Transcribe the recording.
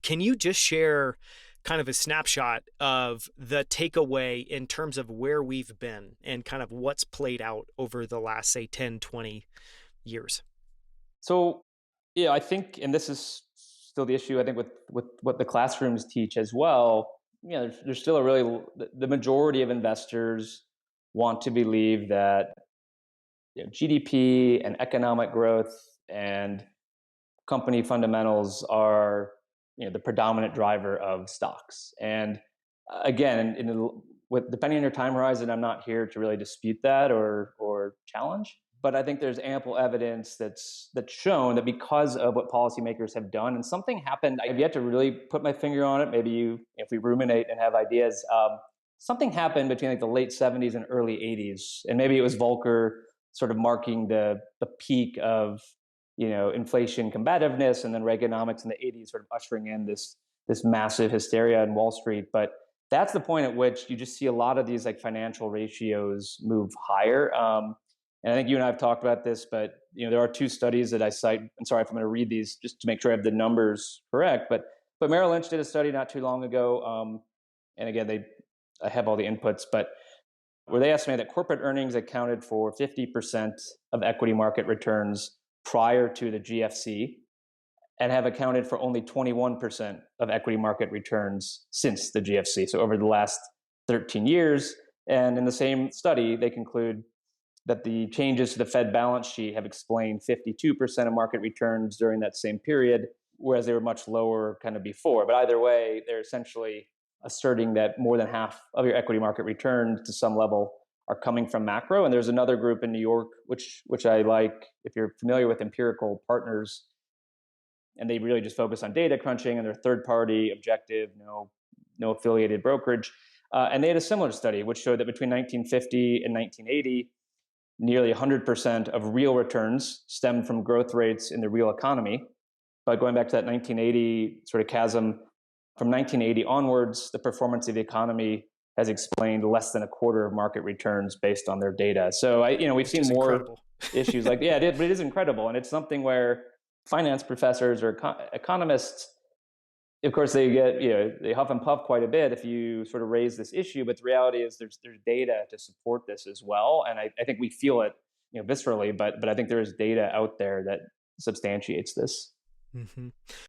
Can you just share kind of a snapshot of the takeaway in terms of where we've been and kind of what's played out over the last, say, 10, 20 years? So, yeah, I think, and this is still the issue, I think, with what the classrooms teach as well. There's still a really, the majority of investors want to believe that GDP and economic growth and company fundamentals are the predominant driver of stocks. And again, with depending on your time horizon, I'm not here to really dispute that or challenge. But I think there's ample evidence that's shown that because of what policymakers have done, and something happened. I've yet to really put my finger on it. Maybe if we ruminate and have ideas, something happened between like the late '70s and early '80s, and maybe it was Volcker sort of marking the peak of inflation combativeness, and then Reaganomics in the '80s sort of ushering in this massive hysteria in Wall Street. But that's the point at which you just see a lot of these like financial ratios move higher. And I think you and I have talked about this, but there are two studies that I cite. I'm sorry if I'm going to read these just to make sure I have the numbers correct. But Merrill Lynch did a study not too long ago, and again, I have all the inputs, but where they estimated that corporate earnings accounted for 50% of equity market returns prior to the GFC, and have accounted for only 21% of equity market returns since the GFC, so over the last 13 years. And in the same study, they conclude that the changes to the Fed balance sheet have explained 52% of market returns during that same period, whereas they were much lower kind of before. But either way, they're essentially asserting that more than half of your equity market returns to some level are coming from macro. And there's another group in New York, which I like, if you're familiar with Empirical Partners, and they really just focus on data crunching, and they're third party, objective, no affiliated brokerage. And they had a similar study which showed that between 1950 and 1980, nearly 100% of real returns stemmed from growth rates in the real economy. But going back to that 1980 sort of chasm, from 1980 onwards, the performance of the economy has explained less than a quarter of market returns based on their data. So we've seen more Incredible. issues like, yeah, but it is incredible. And it's something where finance professors or economists, of course, they get, they huff and puff quite a bit if you sort of raise this issue. But the reality is there's data to support this as well. And I think we feel it, viscerally, but I think there is data out there that substantiates this. Mm-hmm.